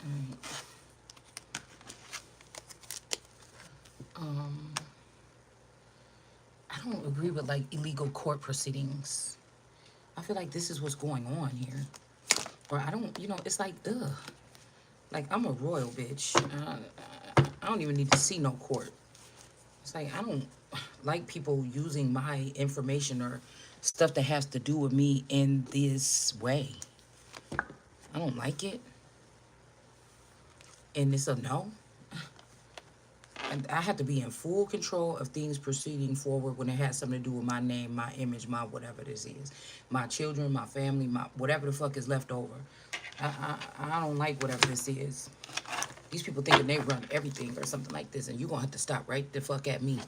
Alright. Um, I don't agree with like illegal court proceedings. I feel like this is what's going on here. Or I don't, it's like, ugh. Like, I'm a royal bitch. I don't even need to see no court. It's like, I don't like people using my information or stuff that has to do with me in this way. I don't like it. And it's a no. And I have to be in full control of things proceeding forward when it has something to do with my name, my image, my whatever this is. My children, my family, my whatever the fuck is left over. I don't like whatever this is. These people thinking they run everything or something like this, and you're gonna have to stop right the fuck at me.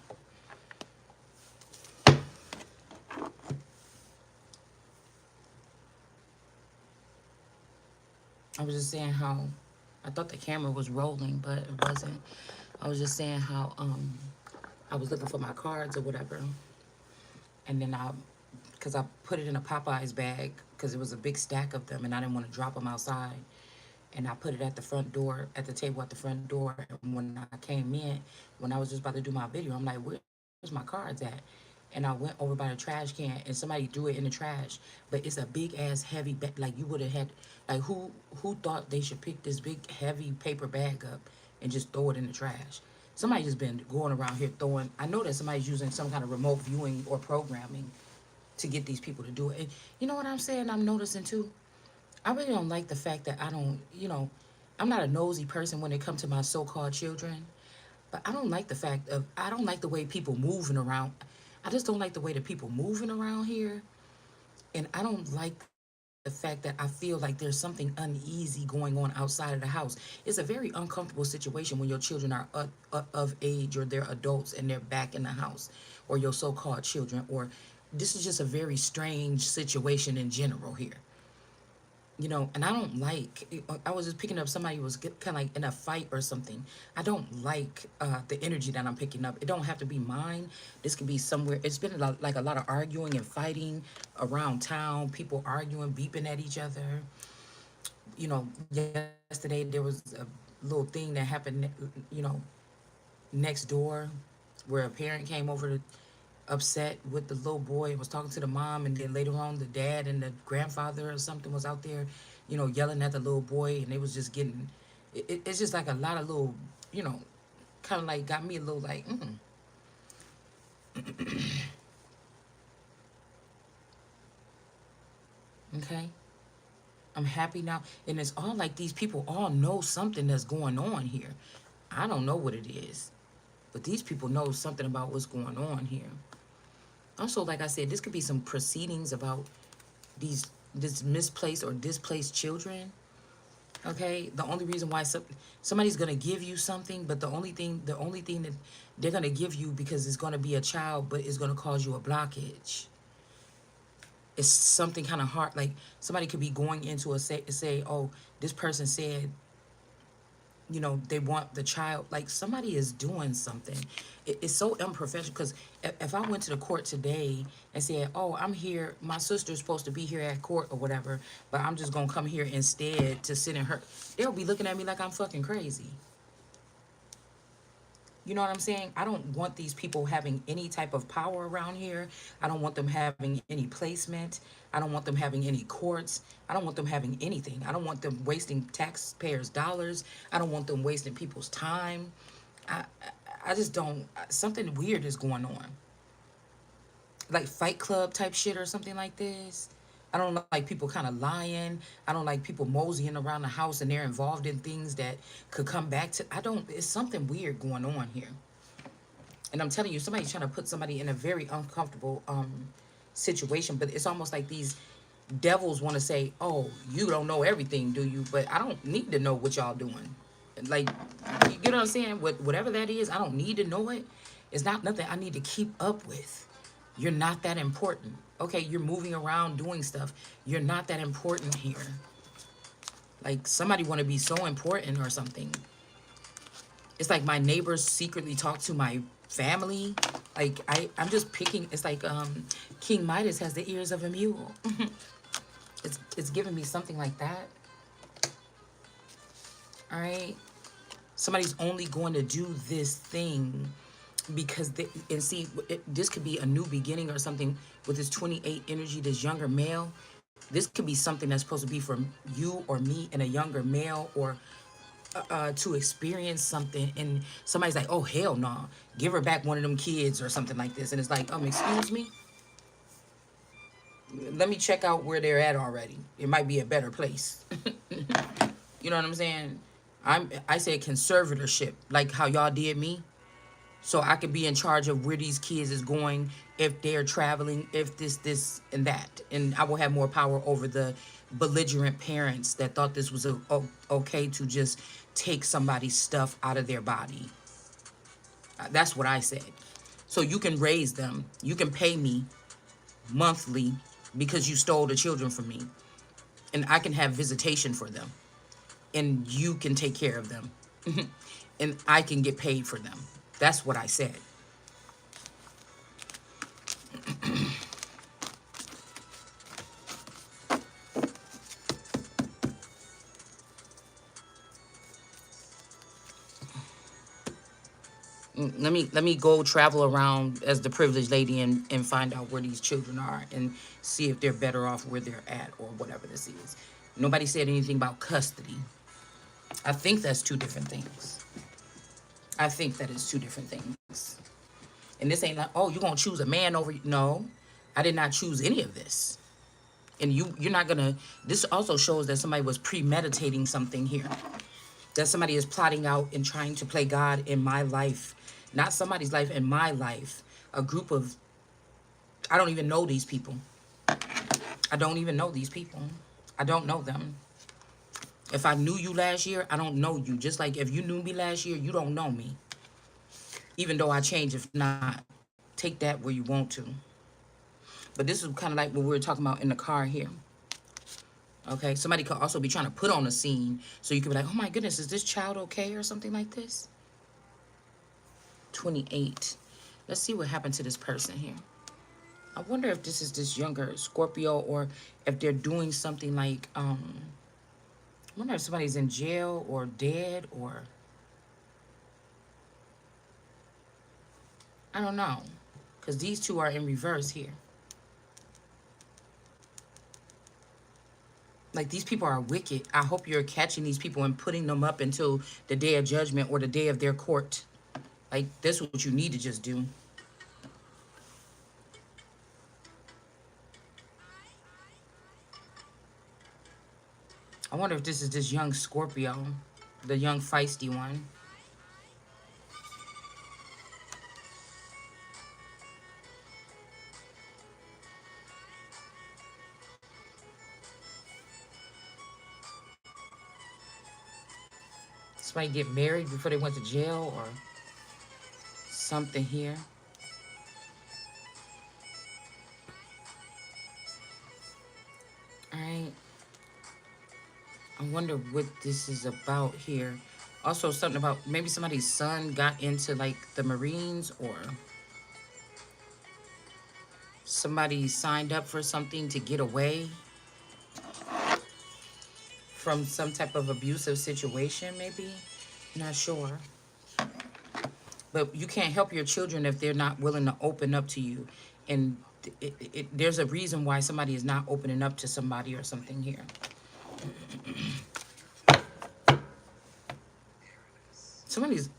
I was just saying how I thought the camera was rolling, but it wasn't. I was just saying how I was looking for my cards or whatever, and then because I put it in a Popeyes bag because it was a big stack of them, and I didn't want to drop them outside. And I put it at the front door, at the table at the front door. And when I came in, when I was just about to do my video, I'm like, where's my cards at? And I went over by the trash can, and somebody threw it in the trash. But it's a big ass heavy bag. Like you would have had, like who thought they should pick this big heavy paper bag up and just throw it in the trash? Somebody just been going around here throwing. I know that somebody's using some kind of remote viewing or programming to get these people to do it. And you know what I'm saying? I'm noticing too. I really don't like the fact that I don't, I'm not a nosy person when it comes to my so-called children, but I don't like the fact of, I don't like the way people moving around. I just don't like the way that people moving around here. And I don't like the fact that I feel like there's something uneasy going on outside of the house. It's a very uncomfortable situation when your children are of age or they're adults and they're back in the house, or your so-called children, or this is just a very strange situation in general here. And I don't like, I was just picking up somebody who was kind of like in a fight or something. I don't like the energy that I'm picking up. It don't have to be mine. This could be somewhere. It's been like a lot of arguing and fighting around town, people arguing, beeping at each other. Yesterday there was a little thing that happened, next door, where a parent came over to upset with the little boy and was talking to the mom, and then later on the dad and the grandfather or something was out there, yelling at the little boy, and they was just getting it's just like a lot of little, you know kind of like got me a little like, okay, I'm happy now. And it's all like these people all know something that's going on here. I don't know what it is, but these people know something about what's going on here. Also, like I said, this could be some proceedings about these this misplaced or displaced children. Okay, the only reason why somebody's gonna give you something, but the only thing that they're gonna give you because it's gonna be a child, but it's gonna cause you a blockage. It's something kind of hard. Like somebody could be going into a say, oh, this person said, they want the child. Like somebody is doing something. It's so unprofessional, because if I went to the court today and said, oh, I'm here, my sister's supposed to be here at court or whatever, but I'm just gonna come here instead to sit in her, they'll be looking at me like I'm fucking crazy. You know what I'm saying? I don't want these people having any type of power around here. I don't want them having any placement. I don't want them having any courts. I don't want them having anything. I don't want them wasting taxpayers' dollars. I don't want them wasting people's time. I I just don't. Something weird is going on, like Fight Club type shit or something like this. I don't like people kind of lying. I don't like people moseying around the house and they're involved in things that could come back to. I don't. It's something weird going on here. And I'm telling you, somebody's trying to put somebody in a very uncomfortable situation. But it's almost like these devils want to say, "Oh, you don't know everything, do you?" But I don't need to know what y'all doing. Like, you get what I'm saying? Whatever that is, I don't need to know it. It's not nothing I need to keep up with. You're not that important. Okay, you're moving around doing stuff. You're not that important here. Like somebody want to be so important or something. It's like my neighbors secretly talk to my family. Like I'm just picking. It's like King Midas has the ears of a mule. It's giving me something like that. All right. Somebody's only going to do this thing because they, and see, this could be a new beginning or something with this 28 energy, this younger male. This could be something that's supposed to be for you or me and a younger male, or to experience something, and somebody's like, oh hell no, nah. Give her back one of them kids or something like this, and it's like, excuse me, let me check out where they're at already. It might be a better place. You know what I'm saying? I said conservatorship, like how y'all did me, so I could be in charge of where these kids is going, if they're traveling, if this and that, and I will have more power over the belligerent parents that thought this was okay to just take somebody's stuff out of their body. That's what I said. So you can raise them, you can pay me monthly because you stole the children from me, and I can have visitation for them, and you can take care of them, and I can get paid for them. That's what I said. Let me go travel around as the privileged lady, and find out where these children are and see if they're better off where they're at or whatever this is. Nobody said anything about custody. I think that's two different things. I think that is two different things. And this ain't like, oh, you're gonna choose a man over. No, I did not choose any of this. And you're not gonna. This also shows that somebody was premeditating something here. That somebody is plotting out and trying to play God in my life, not somebody's life, in my life. A group of, I don't even know these people. I don't even know these people. I don't know them. If I knew you last year, I don't know you. Just like if you knew me last year, you don't know me. Even though I change, if not, take that where you want to. But this is kind of like what we were talking about in the car here. Okay, somebody could also be trying to put on a scene, so you could be like, oh my goodness, is this child okay or something like this? 28. Let's see what happened to this person here. I wonder if this is this younger Scorpio, or if they're doing something like, I wonder if somebody's in jail or dead, or I don't know. Because these two are in reverse here. Like, these people are wicked. I hope you're catching these people and putting them up until the day of judgment or the day of their court. Like, that's what you need to just do. I wonder if this is this young Scorpio, the young feisty one. Somebody get married before they went to jail or something here. All right. I wonder what this is about here. Also, something about maybe somebody's son got into like the Marines, or somebody signed up for something to get away from some type of abusive situation, maybe. Not sure. But you can't help your children if they're not willing to open up to you. And there's a reason why somebody is not opening up to somebody or something here. Somebody's,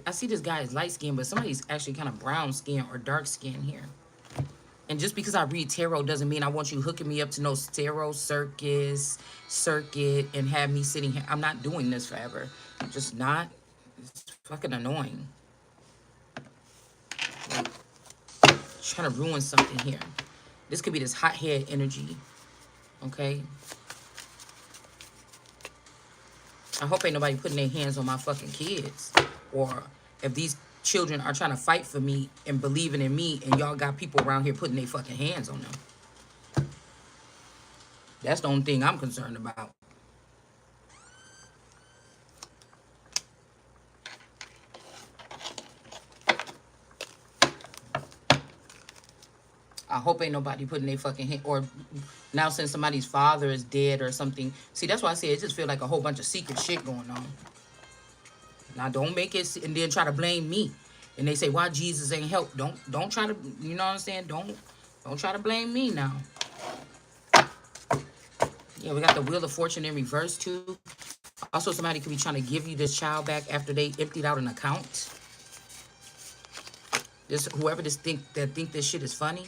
I see this guy is light skinned, but somebody's actually kind of brown skin or dark skin here. And just because I read tarot doesn't mean I want you hooking me up to no tarot circuit, and have me sitting here. I'm not doing this forever. I'm just not. It's fucking annoying. Like, trying to ruin something here. This could be this hothead energy. Okay? I hope ain't nobody putting their hands on my fucking kids. Or if these children are trying to fight for me and believing in me, and y'all got people around here putting their fucking hands on them. That's the only thing I'm concerned about. I hope ain't nobody putting their fucking hand, or now since somebody's father is dead or something. See, that's why I say it just feel like a whole bunch of secret shit going on. Now don't make it and then try to blame me. And they say why Jesus ain't help. Don't try to, you know what I'm saying? Don't try to blame me now. Yeah, we got the Wheel of Fortune in reverse too. Also, somebody could be trying to give you this child back after they emptied out an account. This whoever think this shit is funny.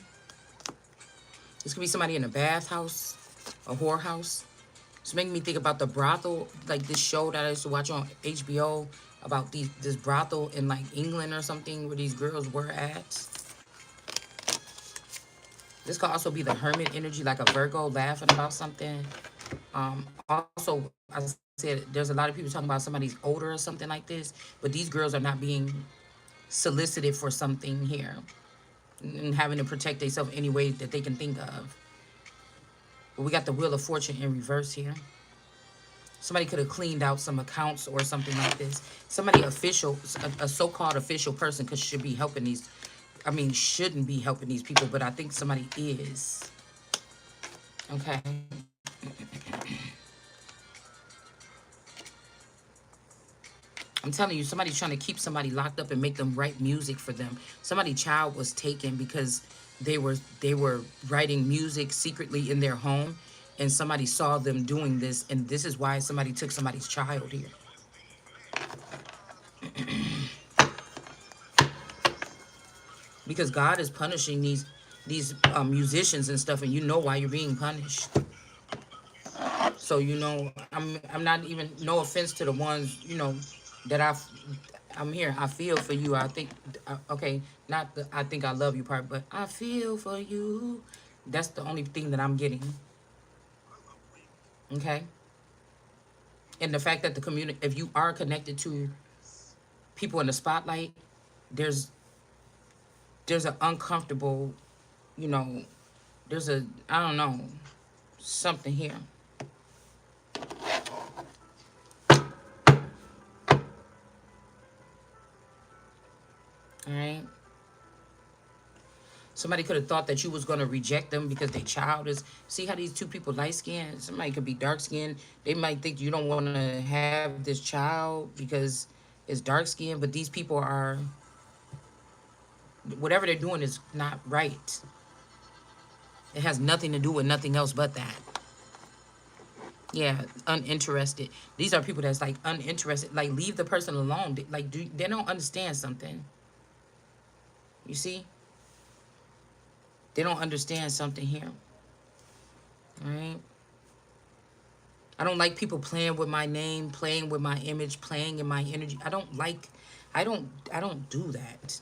This could be somebody in a bathhouse, a whorehouse. It's making me think about the brothel, like this show that I used to watch on HBO about this brothel in like England or something where these girls were at. This could also be the hermit energy, like a Virgo laughing about something. Also, I said there's a lot of people talking about somebody's older or something like this, but these girls are not being solicited for something here and having to protect themselves any way that they can think of. But we got the Wheel of Fortune in reverse here. Somebody could have cleaned out some accounts or something like this. Somebody official, a so-called official person should be helping these. I mean, shouldn't be helping these people, but I think somebody is. Okay. I'm telling you, somebody's trying to keep somebody locked up and make them write music for them. Somebody's child was taken because they were writing music secretly in their home, and somebody saw them doing this, and this is why somebody took somebody's child here. Because God is punishing these musicians and stuff, and you know why you're being punished. So I'm not even, no offense to the ones that I'm here. I feel for you. I think okay, not the I think I love you part, but I feel for you. That's the only thing that I'm getting. Okay, and the fact that the community, if you are connected to people in the spotlight, there's there's an uncomfortable, you know, there's a I don't know something here. All right. Somebody could have thought that you was going to reject them because they child is. See how these two people light skinned? Somebody could be dark skinned. They might think you don't want to have this child because it's dark skinned, but these people are, whatever they're doing is not right. It has nothing to do with nothing else but that. Yeah, uninterested. These are people that's like uninterested. Like, leave the person alone. Like, they don't understand something. You see? They don't understand something here. All right? I don't like people playing with my name, playing with my image, playing in my energy. I don't do that.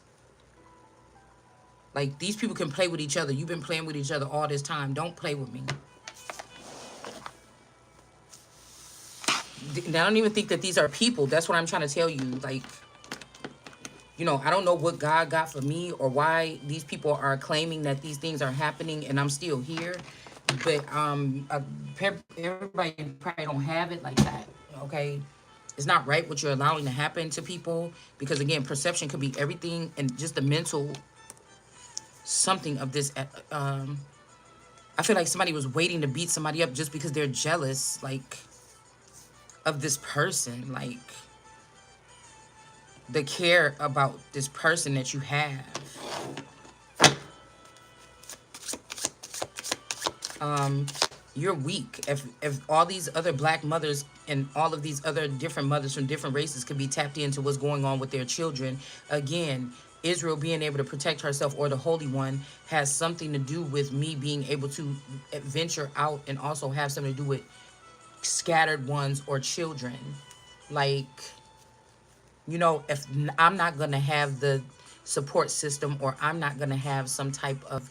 Like, these people can play with each other. You've been playing with each other all this time. Don't play with me. And I don't even think that these are people. That's what I'm trying to tell you. Like, I don't know what God got for me or why these people are claiming that these things are happening and I'm still here. But everybody probably don't have it like that. Okay, it's not right what you're allowing to happen to people, because again, perception could be everything, and just the mental something of this. I feel like somebody was waiting to beat somebody up just because they're jealous, like, of this person, like the care about this person that you have. You're weak. If all these other black mothers and all of these other different mothers from different races could be tapped into what's going on with their children, again, Israel being able to protect herself, or the Holy One, has something to do with me being able to venture out, and also have something to do with scattered ones or children. Like, if I'm not going to have the support system, or I'm not going to have some type of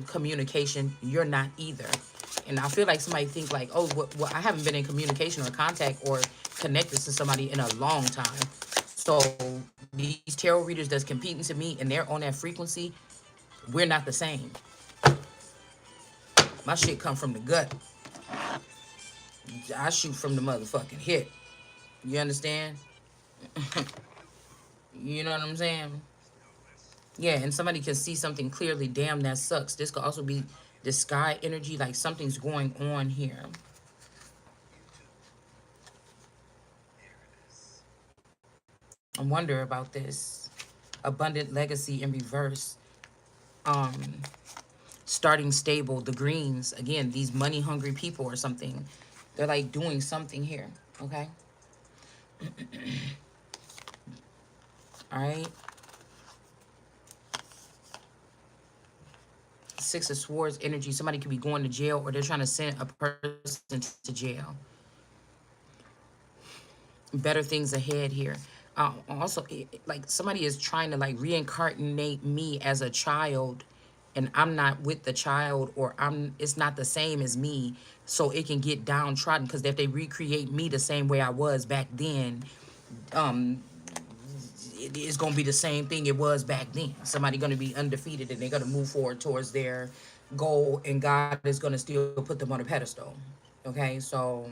communication, you're not either. And I feel like somebody think like, oh, well, I haven't been in communication or contact or connected to somebody in a long time. So these tarot readers that's competing to me and they're on that frequency, we're not the same. My shit come from the gut. I shoot from the motherfucking hip. You understand? You know what I'm saying? Yeah, and somebody can see something clearly. Damn, that sucks. This could also be the sky energy, like something's going on here. I wonder about this. Abundant legacy in reverse. Um, Starting stable, the greens, again, these money hungry people or something. They're like doing something here. Okay. All right. Six of Swords energy. Somebody could be going to jail or they're trying to send a person to jail. Better things ahead here. Also, like somebody is trying to like reincarnate me as a child, and I'm not with the child, or it's not the same as me, so it can get downtrodden. Because if they recreate me the same way I was back then, um, it is gonna be the same thing it was back then. Somebody gonna be undefeated, and they're gonna move forward towards their goal, and God is gonna still put them on a pedestal. Okay, so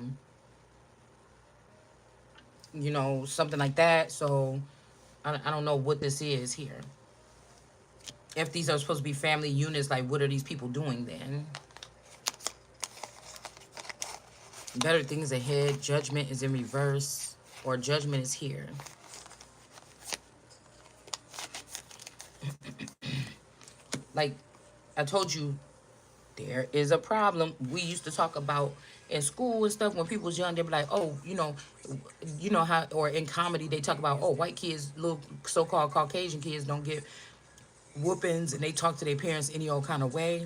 something like that. So I don't know what this is here. If these are supposed to be family units, like what are these people doing then? Better things ahead. Judgment is in reverse, or judgment is here. Like I told you, there is a problem. We used to talk about in school and stuff when people was young. They'd be like, oh, you know how, or in comedy they talk about, oh, white kids, little so-called Caucasian kids don't get whoopings, and they talk to their parents any old kind of way.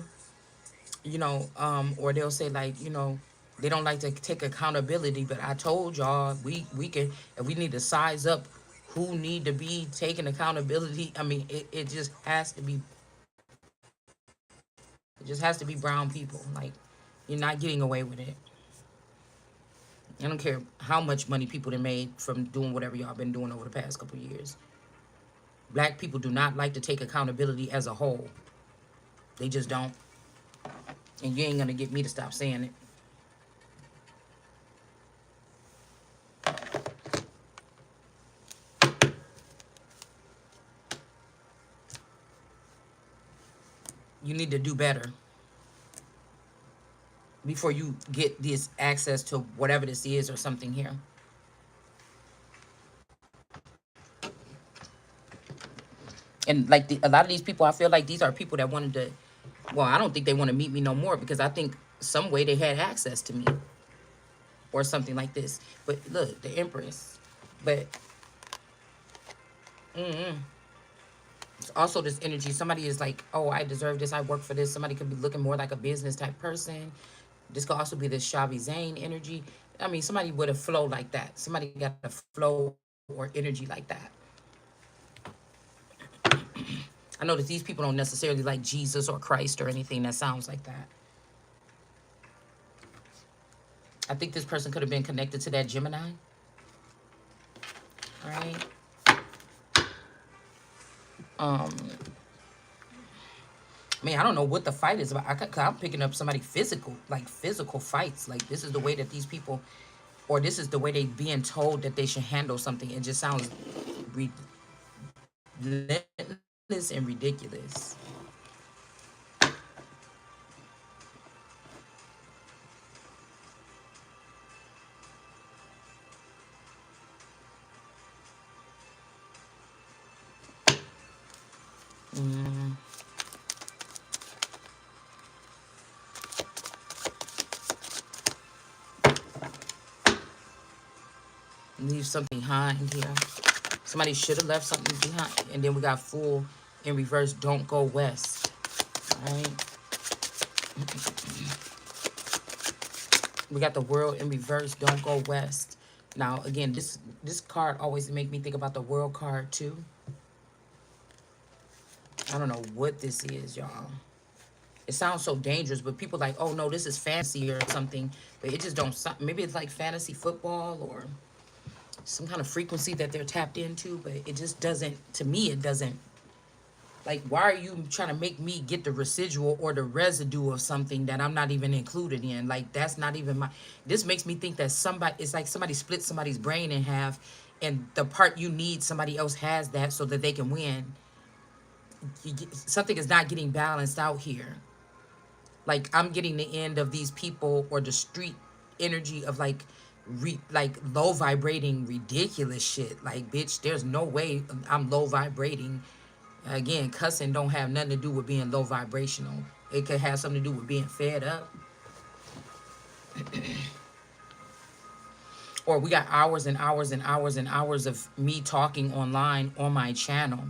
Or they'll say like, they don't like to take accountability. But I told y'all, we can, if we need to size up who need to be taking accountability. I mean, it just has to be, it just has to be brown people. Like, you're not getting away with it. I don't care how much money people have made from doing whatever y'all been doing over the past couple of years. Black people do not like to take accountability as a whole. They just don't. And you ain't gonna get me to stop saying it. You need to do better before you get this access to whatever this is or something here. And like a lot of these people, I feel like these are people that wanted to, well, I don't think they want to meet me no more, because I think some way they had access to me or something like this. But look, the Empress. But also this energy, somebody is like, oh, I deserve this, I work for this. Somebody could be looking more like a business type person. This could also be this Shavi Zane energy. I mean, somebody with a flow like that. Somebody got a flow or energy like that. I know that these people don't necessarily like Jesus or Christ or anything that sounds like that. I think this person could have been connected to that Gemini. All right. Um, Man, I don't know what the fight is about. I'm picking up somebody physical, like physical fights. Like this is the way that these people, or this is the way they being told that they should handle something. It just sounds relentless and ridiculous. Mm, leave something behind here. Somebody should have left something behind. And then we got Fool in reverse. Don't go west. All right. We got the World in reverse. Don't go west. Now, again, this card always make me think about the World card too. I don't know what this is, y'all. It sounds so dangerous, but people like, oh no, this is fantasy or something. But it just don't sound, maybe it's like fantasy football or some kind of frequency that they're tapped into, but it just doesn't, to me, it doesn't. Like, why are you trying to make me get the residual or the residue of something that I'm not even included in? Like, that's not even my, this makes me think that somebody, it's like somebody split somebody's brain in half, and the part you need, somebody else has that so that they can win. something is not getting balanced out here. Like I'm getting the end of these people or the street energy of like like low vibrating ridiculous shit. Like bitch, there's no way I'm low vibrating. Again, cussing don't have nothing to do with being low vibrational. It could have something to do with being fed up. Or we got hours and hours and hours and hours of me talking online on my channel.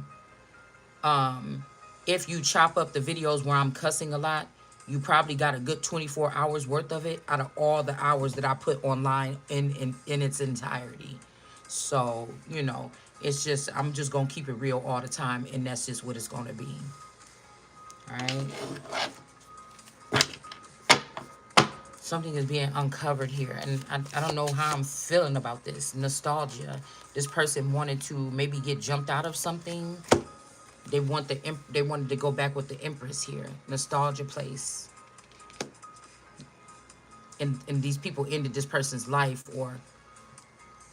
If you chop up the videos where I'm cussing a lot, you probably got a good 24 hours worth of it out of all the hours that I put online in its entirety. So, you know, it's just, I'm just going to keep it real all the time, and that's just what it's going to be. All right? Something is being uncovered here, and I don't know how I'm feeling about this. Nostalgia. This person wanted to maybe get jumped out of something. They wanted to go back with the Empress here. Nostalgia place. And these people ended this person's life, or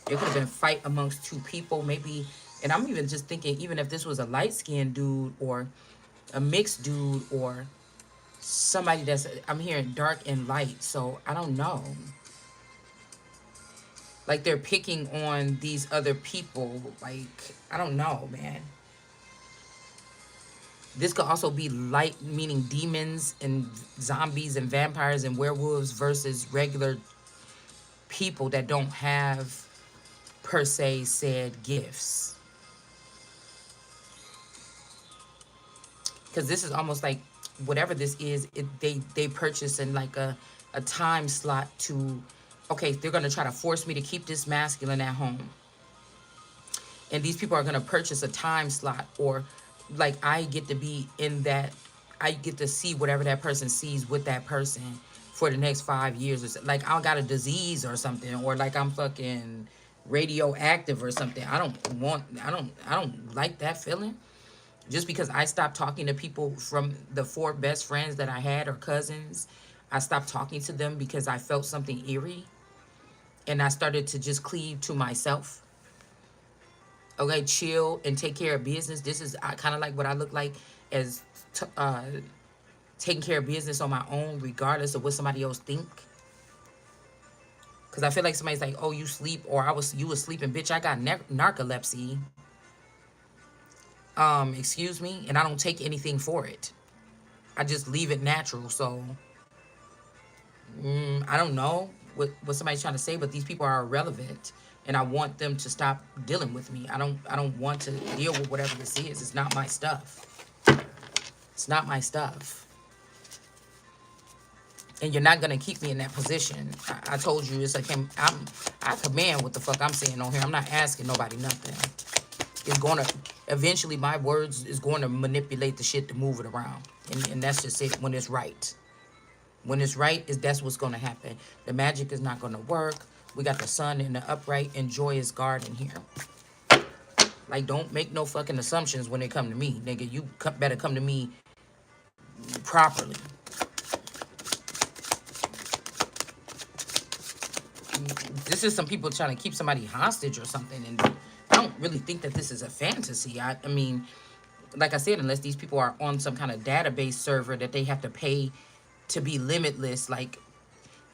there could have been a fight amongst two people, maybe. And I'm even just thinking, even if this was a light-skinned dude or a mixed dude or somebody that's, I'm hearing dark and light, so I don't know. Like they're picking on these other people. Like, I don't know, man. This could also be light, meaning demons and zombies and vampires and werewolves versus regular people that don't have, per se, said gifts. Because this is almost like whatever this is, they purchase in like a time slot to, okay, they're going to try to force me to keep this masculine at home. And these people are going to purchase a time slot, or like I get to be in that, I get to see whatever that person sees with that person for the next 5 years, or so. Like I got a disease or something, or like I'm fucking radioactive or something. I don't like that feeling. Just because I stopped talking to people from the 4 best friends that I had or cousins, I stopped talking to them because I felt something eerie, and I started to just cleave to myself. Okay, chill and take care of business. This is kind of like what I look like as taking care of business on my own, regardless of what somebody else think. Because I feel like somebody's like, "Oh, you sleep," or you was sleeping, bitch. I got narcolepsy. Excuse me, and I don't take anything for it. I just leave it natural. So, I don't know what somebody's trying to say, but these people are irrelevant, and I want them to stop dealing with me. I don't want to deal with whatever this is. It's not my stuff. It's not my stuff. And you're not gonna keep me in that position. I told you it's like I command what the fuck I'm saying on here. I'm not asking nobody nothing. It's gonna eventually, my words is going to manipulate the shit to move it around, and that's just it. When it's right, when it's right, that's what's gonna happen. The magic is not gonna work. We got the sun in the upright and joyous garden here. Like, don't make no fucking assumptions when they come to me, nigga. You better come to me properly. This is some people trying to keep somebody hostage or something, and I don't really think that this is a fantasy. I mean, like I said, unless these people are on some kind of database server that they have to pay to be limitless, like,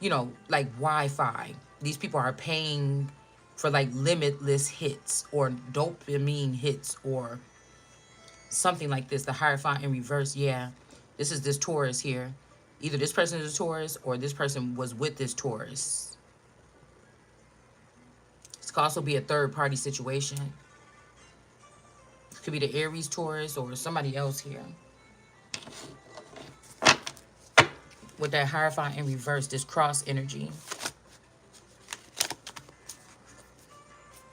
you know, like Wi-Fi. These people are paying for like limitless hits or dopamine hits or something like this. The Hierophant in reverse, yeah. This is this Taurus here. Either this person is a Taurus or this person was with this Taurus. This could also be a third-party situation. This could be the Aries Taurus or somebody else here. With that Hierophant in reverse, this cross energy.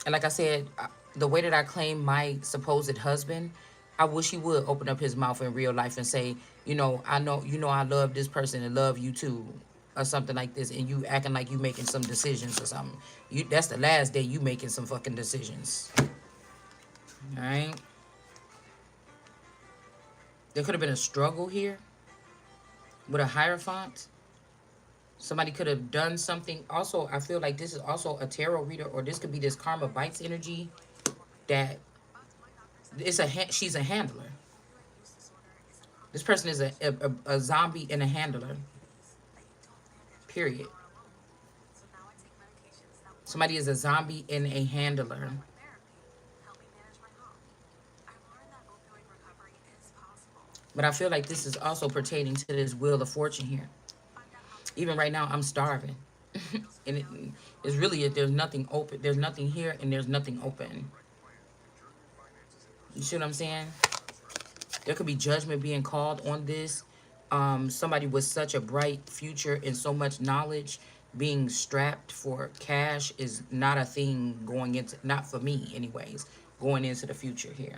And like I said, the way that I claim my supposed husband, I wish he would open up his mouth in real life and say, you know I love this person and love you too, or something like this, and you acting like you making some decisions or something. That's the last day you making some fucking decisions. All right. There could have been a struggle here with a Hierophant. Somebody could have done something. Also, I feel like this is also a tarot reader, or this could be this karma bites energy. That she's a handler. This person is a zombie and a handler. Period. Somebody is a zombie and a handler. But I feel like this is also pertaining to this wheel of fortune here. Even right now, I'm starving. And it's really, there's nothing open. There's nothing here and there's nothing open. You see what I'm saying? There could be judgment being called on this. Somebody with such a bright future and so much knowledge being strapped for cash is not a thing going into, not for me anyways, going into the future here.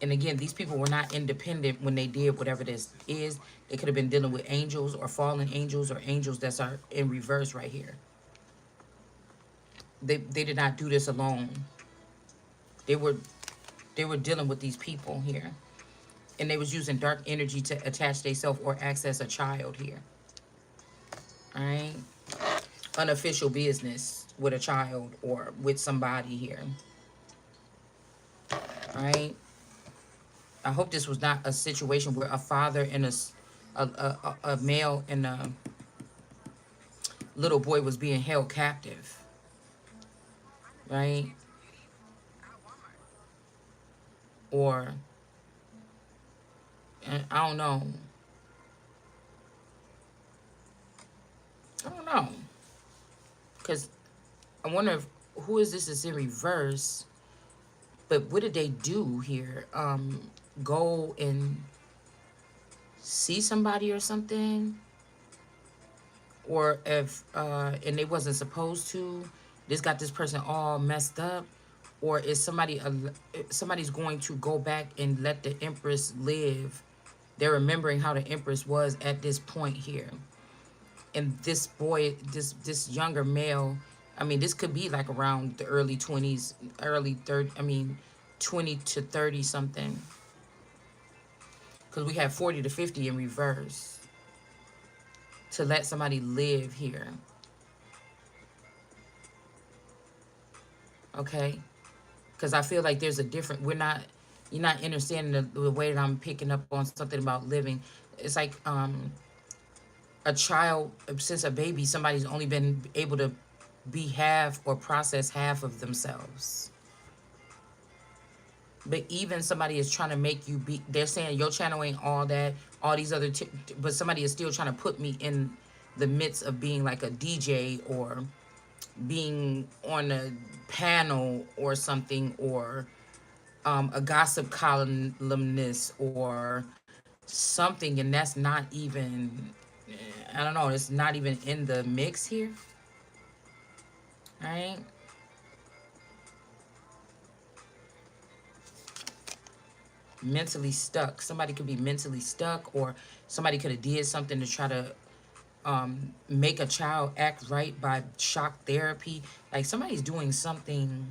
And again, these people were not independent when they did whatever this is. They could have been dealing with angels or fallen angels or angels that are in reverse right here. They did not do this alone. They were they were dealing with these people here. And they was using dark energy to attach themselves or access a child here. All right. Unofficial business with a child or with somebody here. All right. I hope this was not a situation where a father and a male and a little boy was being held captive. Right. Or I don't know. I don't know. Because I wonder if, who is this is in reverse. But what did they do here? Go and see somebody or something? Or if and they wasn't supposed to, this got this person all messed up? Or is somebody's going to go back and let the Empress live? They're remembering how the Empress was at this point here. And this boy, this younger male, I mean, this could be like around the early 20s, early 30, I mean, 20 to 30 something. Because we have 40 to 50 in reverse. To let somebody live here. Okay? Because I feel like there's a different, you're not understanding the way that I'm picking up on something about living. It's like a child, since a baby, somebody's only been able to be half or process half of themselves. But even somebody is trying to make you be, they're saying your channel ain't all that, all these other, but somebody is still trying to put me in the midst of being like a DJ or being on a panel or something, or a gossip columnist or something, and that's not even, I don't know, it's not even in the mix here. All right. Mentally stuck. Somebody could be mentally stuck, or somebody could have did something to try to make a child act right by shock therapy. Like somebody's doing something.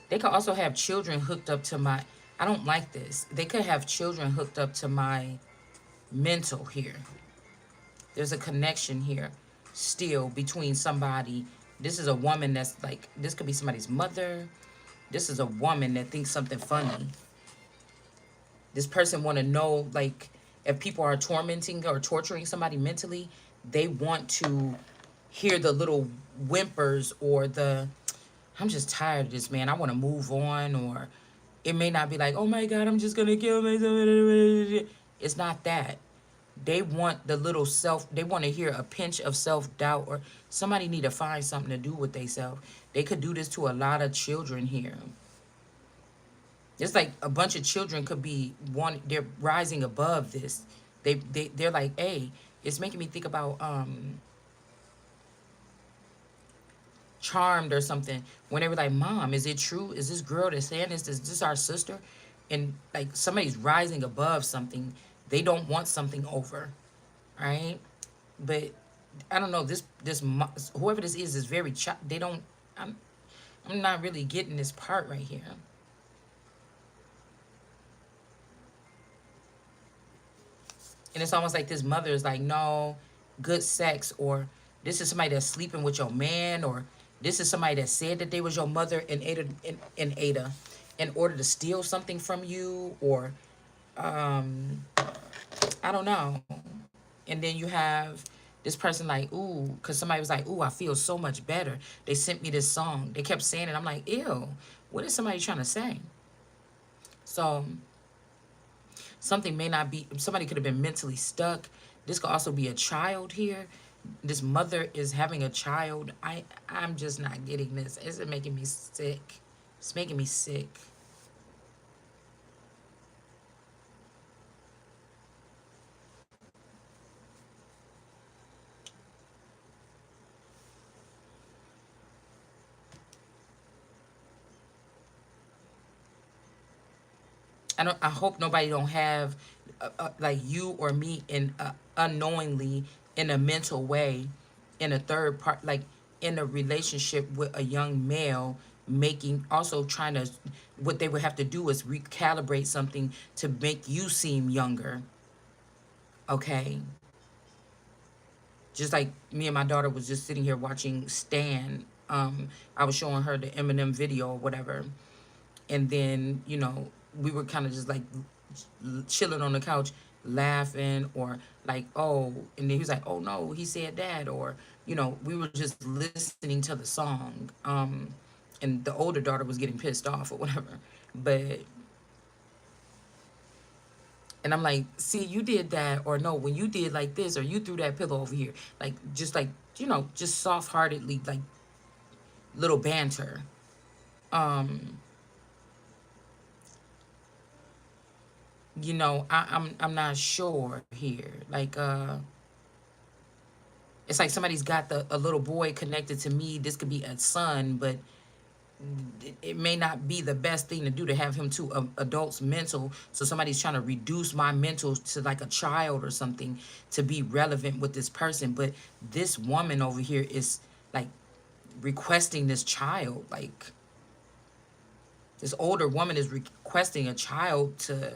They could also have children hooked up to my, I don't like this. They could have children hooked up to my mental here. There's a connection here still between somebody. This is a woman that's like, this could be somebody's mother. This is a woman that thinks something funny. This person want to know, like, if people are tormenting or torturing somebody mentally, they want to hear the little whimpers or the, I'm just tired of this, man. I want to move on. Or it may not be like, oh my God, I'm just going to kill myself. It's not that. They want the little self, they want to hear a pinch of self-doubt, or somebody need to find something to do with themselves. They could do this to a lot of children here. It's like a bunch of children could be one, they're rising above this. They're like, hey, it's making me think about Charmed or something. When they were like, Mom, is it true? Is this girl that's saying this? Is this our sister? And like somebody's rising above something. They don't want something over. Right? But I don't know, this whoever this is very they don't, I'm not really getting this part right here. And it's almost like this mother is like, no, good sex, or this is somebody that's sleeping with your man, or this is somebody that said that they was your mother and Ada in order to steal something from you, or I don't know. And then you have this person like, ooh, because somebody was like, ooh, I feel so much better. They sent me this song. They kept saying it. I'm like, ew, what is somebody trying to say? So something may not be, somebody could have been mentally stuck. This could also be a child here. This mother is having a child. I'm just not getting this. It's making me sick. It's making me sick. I hope nobody don't have like you or me in unknowingly in a mental way, in a third part, like in a relationship with a young male, making also trying to, what they would have to do is recalibrate something to make you seem younger. Okay, just like me and my daughter was just sitting here watching Stan. I was showing her the Eminem video or whatever, and then we were kind of just like chilling on the couch laughing, or like, oh, and then he was like, oh no, he said that, or we were just listening to the song, and the older daughter was getting pissed off or whatever, but and I'm like, see, you did that, or no, when you did like this, or you threw that pillow over here, like just soft-heartedly, like little banter. um I'm not sure here. Like it's like somebody's got a little boy connected to me. This could be a son, but it may not be the best thing to do to have him to adults mental. So somebody's trying to reduce my mental to like a child or something to be relevant with this person. But this woman over here is like requesting this child. Like this older woman is requesting a child to.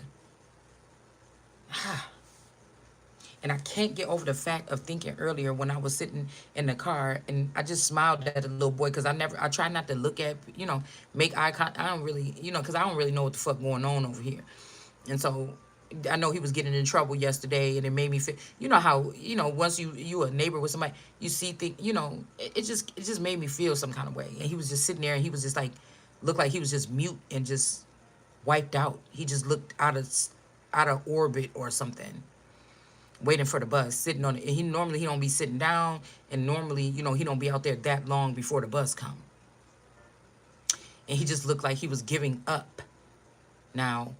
And I can't get over the fact of thinking earlier when I was sitting in the car and I just smiled at the little boy, because I try not to look at, make eye contact. I don't really, because I don't really know what the fuck going on over here. And so I know he was getting in trouble yesterday, and it made me feel, how, once you a neighbor with somebody, you see things, it just made me feel some kind of way. And he was just sitting there and he was just like, looked like he was just mute and just wiped out. He just looked out of orbit or something, waiting for the bus, sitting on it. And he don't be sitting down, and normally, he don't be out there that long before the bus come. And he just looked like he was giving up. Now,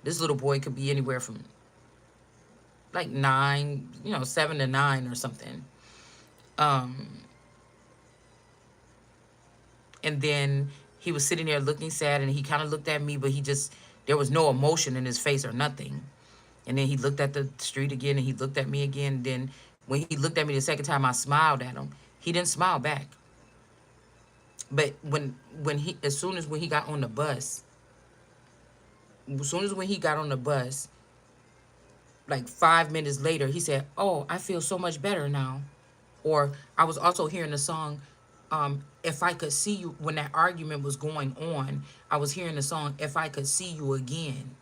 this little boy could be anywhere from like 9, 7 to 9 or something. Um, and then he was sitting there looking sad, and he kind of looked at me, but there was no emotion in his face or nothing. And then he looked at the street again, and he looked at me again. Then when he looked at me the second time, I smiled at him. He didn't smile back. But as soon as when he got on the bus, like 5 minutes later, he said, "Oh, I feel so much better now." Or I was also hearing the song, "If I Could See You." When that argument was going on, I was hearing the song, "If I Could See You Again."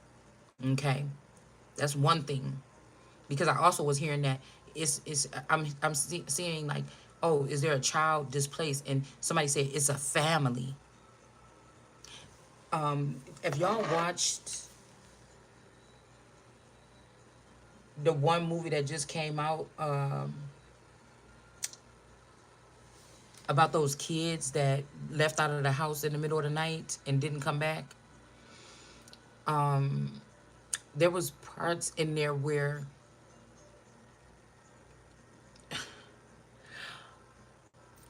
Okay, that's one thing. Because I also was hearing that seeing like, oh, is there a child displaced? And somebody said it's a family. If y'all watched the one movie that just came out, about those kids that left out of the house in the middle of the night and didn't come back, there was parts in there where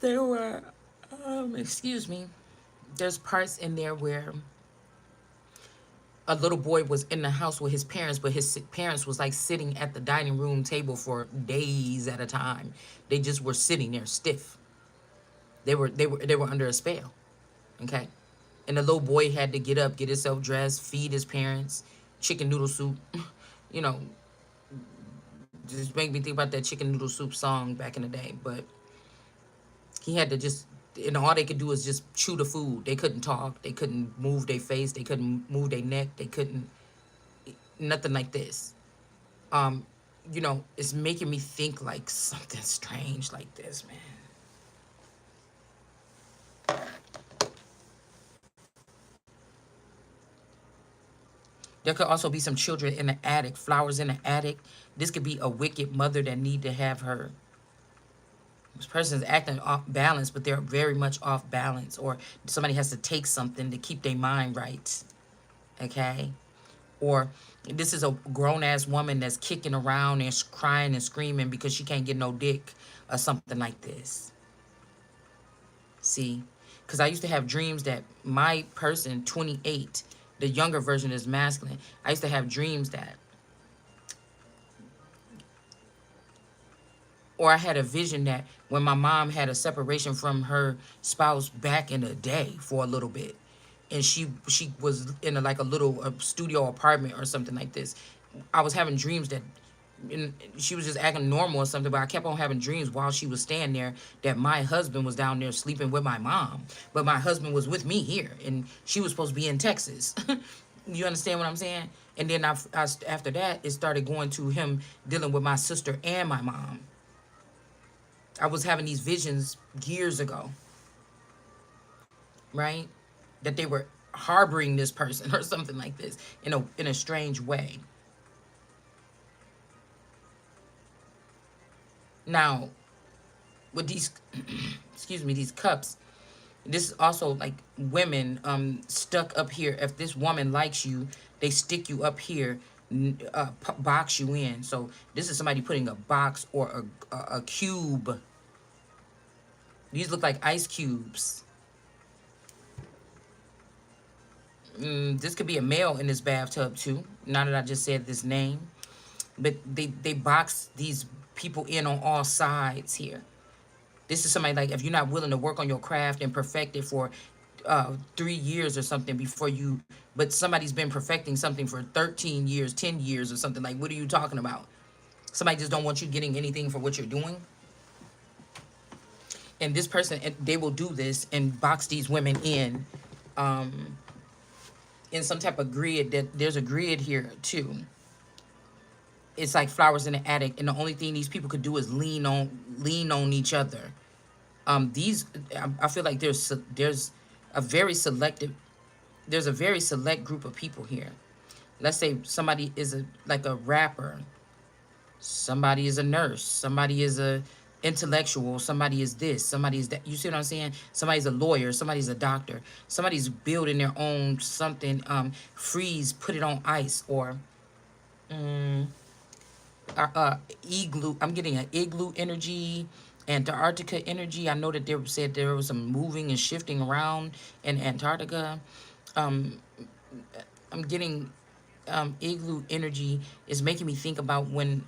there were, excuse me, there's parts in there where a little boy was in the house with his parents, but his parents was like sitting at the dining room table for days at a time. They just were sitting there stiff. They were under a spell. Okay. And the little boy had to get up, get himself dressed, feed his parents, chicken noodle soup. you know, just make me think about that chicken noodle soup song back in the day. But He had to just, and all they could do is just chew the food. They couldn't talk. They couldn't move their face. They couldn't move their neck. They couldn't, nothing like this. Um, it's making me think like something strange like this, man. There could also be some children in the attic, flowers in the attic. This could be a wicked mother that need to have her. This person is acting off balance, but they're very much off balance, or somebody has to take something to keep their mind right. Okay? Or this is a grown ass woman that's kicking around and crying and screaming because she can't get no dick or something like this. See? Because I used to have dreams that my person, 28, the younger version is masculine. I used to have dreams that, or I had a vision that when my mom had a separation from her spouse back in the day for a little bit, and she was in like a little studio apartment or something like this. I was having dreams that, and she was just acting normal or something, but I kept on having dreams while she was staying there that my husband was down there sleeping with my mom, but my husband was with me here, and she was supposed to be in Texas. You understand what I'm saying? And then after that, it started going to him dealing with my sister and my mom. I was having these visions years ago, right? That they were harboring this person or something like this in a strange way. Now, with these excuse me, these cups, this is also like women stuck up here. If this woman likes you, they stick you up here, box you in. So this is somebody putting a box or a cube. These look like ice cubes. This could be a male in this bathtub too. Now that I just said this name, but they box these people in on all sides here. This is somebody like, if you're not willing to work on your craft and perfect it for 3 years or something before you, but somebody's been perfecting something for 13 years, 10 years or something, like, what are you talking about? Somebody just don't want you getting anything for what you're doing. And this person, they will do this and box these women in some type of grid. That there's a grid here too. It's like flowers in the attic, and the only thing these people could do is lean on each other. These, I feel like there's a very selective there's a very select group of people here. Let's say somebody is like a rapper, somebody is a nurse, somebody is a intellectual, somebody is this, somebody is that. You see what I'm saying? Somebody's a lawyer, somebody's a doctor, somebody's building their own something. Freeze, put it on ice, or igloo. I'm getting an igloo energy, Antarctica energy. I know that they said there was some moving and shifting around in Antarctica. I'm getting igloo energy is making me think about when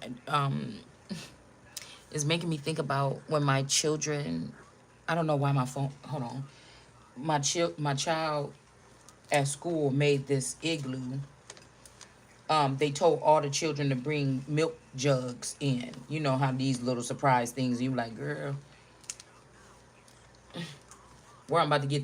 is making me think about when my children. I don't know why my phone. Hold on. My child at school made this igloo. They told all the children to bring milk jugs in. You know how these little surprise things. You like, girl, where I'm about to get